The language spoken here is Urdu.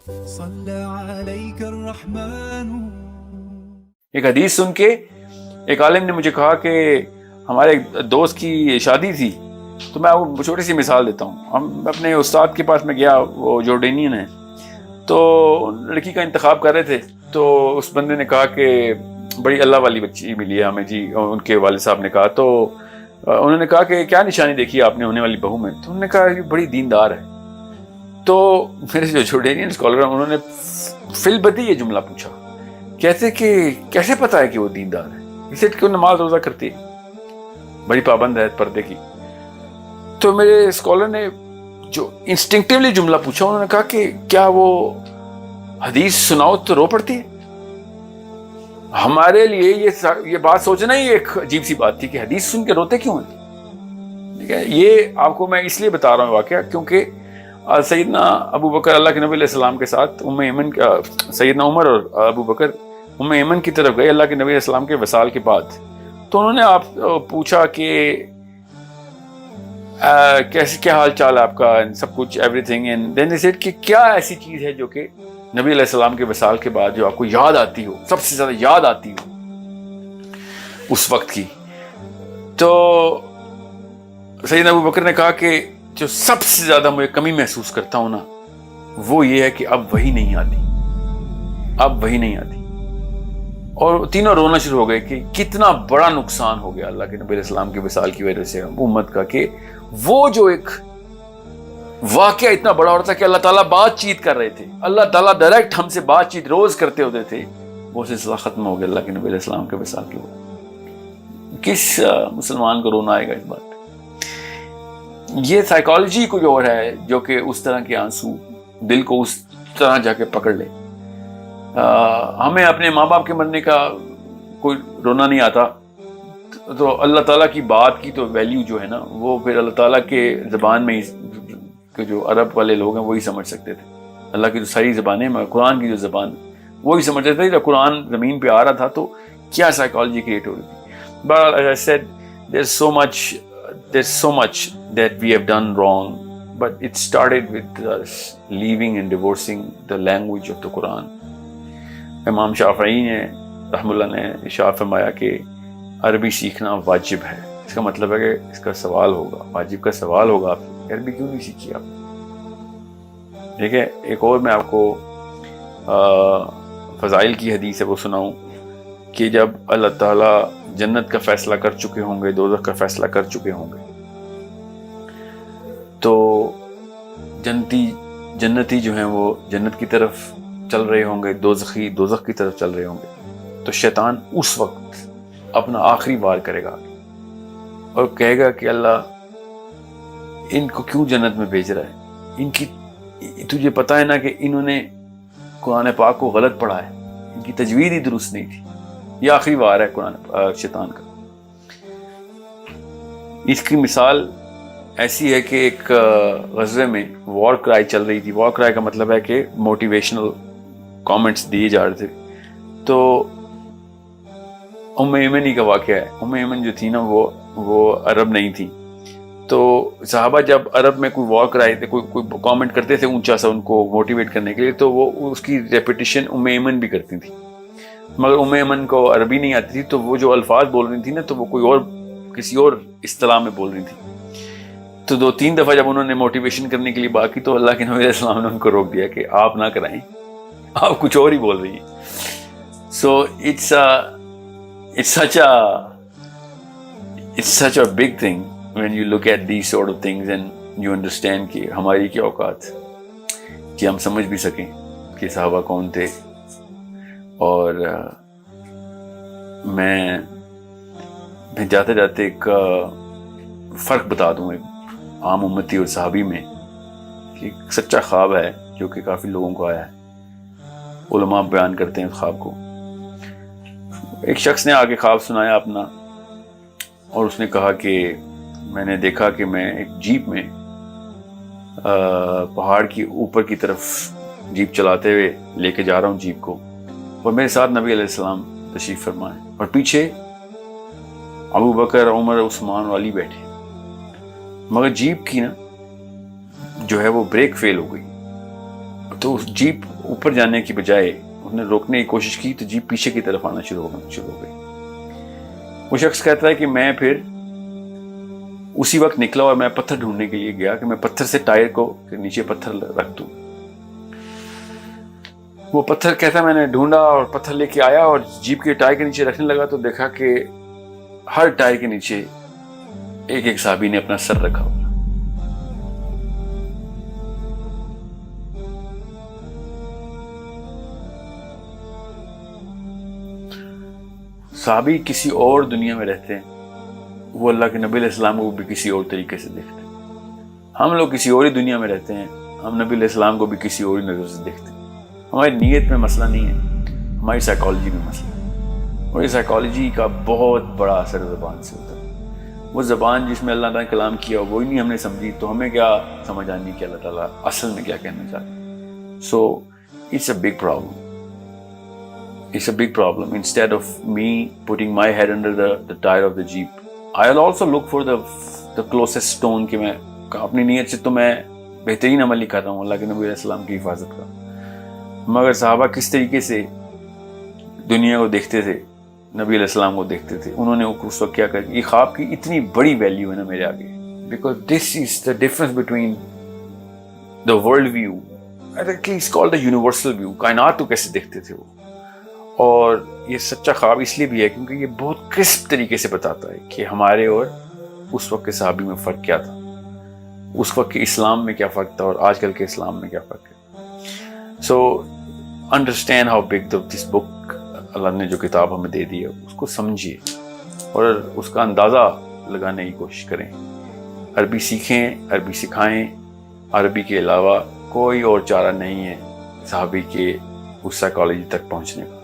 صلى عليك الرحمن. ایک حدیث سن کے ایک عالم نے مجھے کہا کہ ہمارے ایک دوست کی شادی تھی، تو میں وہ چھوٹی سی مثال دیتا ہوں. ہم اپنے استاد کے پاس میں گیا، وہ جورڈینین ہے، تو لڑکی کا انتخاب کر رہے تھے. تو اس بندے نے کہا کہ بڑی اللہ والی بچی ملی ہے ہمیں جی. ان کے والد صاحب نے کہا، تو انہوں نے کہا کہ کیا نشانی دیکھی آپ نے ہونے والی بہو میں؟ تو انہوں نے کہا یہ بڑی دیندار ہے. تو میرے جو جورڈینین اسکالر ہیں انہوں نے فی البدیہہ یہ جملہ پوچھا، کہتے کہ کیسے پتا ہے کہ وہ دیندار ہے؟ اسے کیوں نماز روزہ کرتی ہے، بڑی پابند ہے پردے کی. تو میرے اسکالر نے جو انسٹنکٹیولی جملہ پوچھا، انہوں نے کہا کہ کیا وہ حدیث سناؤ تو رو پڑتی ہے؟ ہمارے لیے یہ بات سوچنا ہی ایک عجیب سی بات تھی کہ حدیث سن کے روتے کیوں ہیں. ٹھیک ہے، یہ آپ کو میں اس لیے بتا رہا ہوں واقعہ کیونکہ سیدنا ابو بکر اللہ کے نبی علیہ السلام کے ساتھ سیدنا عمر اور ابو بکر ایمن کی طرف گئے اللہ کے نبی علیہ السلام کے وصال کے بعد. تو انہوں نے آپ پوچھا کہ کیسے کیا حال چال ہے آپ کا، سب کچھ everything, and then they said کہ کیا ایسی چیز ہے جو کہ نبی علیہ السلام کے وصال کے بعد جو آپ کو یاد آتی ہو، سب سے زیادہ یاد آتی ہو اس وقت کی. تو سیدنا ابو بکر نے کہا کہ جو سب سے زیادہ مجھے کمی محسوس کرتا ہوں نا، وہ یہ ہے کہ اب وہی نہیں آتی، اب وہی نہیں آتی. اور تینوں رونا شروع ہو گئے کہ کتنا بڑا نقصان ہو گیا اللہ کے نبی علیہ السلام کے وصال کی وجہ سے امت کا، کہ وہ جو ایک واقعہ اتنا بڑا ہوتا تھا کہ اللہ تعالیٰ بات چیت کر رہے تھے، اللہ تعالیٰ ڈائریکٹ ہم سے بات چیت روز کرتے ہوتے تھے، وہ سلسلہ ختم ہو گیا اللہ کے نبی علیہ السلام کے وصال کی وجہ. کس مسلمان کو رونا آئے گا اس بات؟ یہ سائیکالوجی کوئی اور ہے جو کہ اس طرح کے آنسو دل کو اس طرح جا کے پکڑ لے. ہمیں اپنے ماں باپ کے مرنے کا کوئی رونا نہیں آتا، تو اللہ تعالیٰ کی بات کی تو ویلیو جو ہے نا، وہ پھر اللہ تعالیٰ کے زبان میں کہ جو عرب والے لوگ ہیں وہی سمجھ سکتے تھے. اللہ کی جو ساری زبانیں، قرآن کی جو زبان وہی سمجھ سکتے تھے. جب قرآن زمین پہ آ رہا تھا تو کیا سائیکالوجی کریٹ ہو رہی تھی. But as I said, there's so much that we have done wrong, but it started with us leaving and divorcing the language of the Quran. امام شافعی نے رحم اللہ نے ارشاد فرمایا کہ عربی سیکھنا واجب ہے. اس کا مطلب ہے کہ اس کا سوال ہوگا، واجب کا سوال ہوگا، آپ عربی کیوں نہیں سیکھی آپ؟ ٹھیک ہے. ایک اور میں آپ کو فضائل کی حدیث ہے وہ سناؤں کہ جب اللہ تعالیٰ جنت کا فیصلہ کر چکے ہوں گے، دوزخ کا فیصلہ کر چکے ہوں گے، تو جنتی جو ہیں وہ جنت کی طرف چل رہے ہوں گے، دوزخی دوزخ کی طرف چل رہے ہوں گے. تو شیطان اس وقت اپنا آخری وار کرے گا اور کہے گا کہ اللہ ان کو کیوں جنت میں بھیج رہا ہے؟ ان کی تجھے پتہ ہے نا کہ انہوں نے قرآن پاک کو غلط پڑھا ہے، ان کی تجوید ہی درست نہیں تھی. یہ آخری وار ہے شیطان کا. اس کی مثال ایسی ہے کہ ایک غزوے میں وار کرائی چل رہی تھی. وار کرائی کا مطلب ہے کہ موٹیویشنل کامنٹس دیے جا رہے تھے. تو ایمن کا واقعہ ہے. ایمن جو تھی نا وہ عرب نہیں تھی. تو صحابہ جب عرب میں کوئی وار کرائے تھے، کوئی کامنٹ کرتے تھے اونچا سا ان کو موٹیویٹ کرنے کے لیے، تو وہ اس کی ریپیٹیشن ایمن بھی کرتی تھی. مگر ایمن کو عربی نہیں آتی تھی، تو وہ جو الفاظ بول رہی تھی نا، تو وہ کوئی اور کسی اور اصطلاح میں بول رہی تھی. تو 2-3 دفعہ جب انہوں نے موٹیویشن کرنے کے لیے بات کی تو اللہ کے نبی علیہ السلام نے ان کو روک دیا کہ آپ نہ کرائیں، آپ کچھ اور ہی بول رہی ہیں. So it's such a big thing when you look at these sort of things and you understand کہ ہماری کیا اوقات کہ ہم سمجھ بھی سکیں کہ صحابہ کون تھے. اور میں جاتے جاتے ایک فرق بتا دوں ایک عام امتی اور صحابی میں، کہ ایک سچا خواب ہے جو کہ کافی لوگوں کو آیا ہے. علماء بیان کرتے ہیں اس خواب کو. ایک شخص نے آگے خواب سنایا اپنا، اور اس نے کہا کہ میں نے دیکھا کہ میں ایک جیپ میں پہاڑ کی اوپر کی طرف جیپ چلاتے ہوئے لے کے جا رہا ہوں جیپ کو، اور میرے ساتھ نبی علیہ السلام تشریف فرمائے، اور پیچھے ابو بکر، عمر، عثمان والی بیٹھے. مگر جیپ کی نا جو ہے وہ بریک فیل ہو گئی، تو اس جیپ اوپر جانے کی بجائے انہوں نے روکنے کی کوشش کی تو جیپ پیچھے کی طرف آنا شروع ہو گئی. وہ شخص کہتا ہے کہ میں پھر اسی وقت نکلا اور میں پتھر ڈھونڈنے کے لیے گیا کہ میں پتھر سے ٹائر کو نیچے پتھر رکھ دوں. وہ پتھر کہتا ہے میں نے ڈھونڈا اور پتھر لے کے آیا اور جیپ کے ٹائر کے نیچے رکھنے لگا تو دیکھا کہ ہر ٹائر کے نیچے ایک ایک صحابی نے اپنا سر رکھا ہوا. صحابی کسی اور دنیا میں رہتے ہیں, وہ اللہ کے نبی علیہ السلام کو بھی کسی اور طریقے سے دیکھتے ہیں. ہم لوگ کسی اور ہی دنیا میں رہتے ہیں, ہم نبی علیہ السلام کو بھی کسی اور ہی نظر سے دیکھتے ہیں. ہماری نیت میں مسئلہ نہیں ہے, ہماری سائیکالوجی میں مسئلہ ہے. اور یہ سائیکالوجی کا بہت بڑا اثر زبان سے ہوتا ہے. وہ زبان جس میں اللہ تعالیٰ نے کلام کیا وہی نہیں ہم نے سمجھی تو ہمیں کیا سمجھ آنی کہ اللہ تعالیٰ اصل میں کیا کہنا چاہتے ہیں. So it's a big problem. It's a big problem. Instead of me putting my head under the tire of the Jeep, I'll also look for the closest stone کہ میں اپنی نیت سے تو میں بہترین عمل ہی کر رہا ہوں اللہ کے نبی علیہ السلام کی حفاظت کا. مگر صحابہ کس طریقے سے دنیا کو دیکھتے تھے, نبی علیہ السلام کو دیکھتے تھے, انہوں نے اس وقت کیا کر یہ خواب کی اتنی بڑی ویلیو ہے نا میرے آگے. Because this is the difference between the world view, it's called the universal view. کائنات کو کیسے دیکھتے تھے وہ. اور یہ سچا خواب اس لیے بھی ہے کیونکہ یہ بہت کرسپ طریقے سے بتاتا ہے کہ ہمارے اور اس وقت کے صحابی میں فرق کیا تھا, اس وقت کے اسلام میں کیا فرق تھا اور آج کل کے اسلام میں کیا فرق ہے. سو انڈرسٹینڈ ہاؤ بگ دس بک, اللہ نے جو کتاب ہمیں دے دی ہے اس کو سمجھیے اور اس کا اندازہ لگانے کی کوشش کریں. عربی سیکھیں, عربی سکھائیں. عربی کے علاوہ کوئی اور چارہ نہیں ہے صحابی کے اس سائیکالوجی تک پہنچنے کا.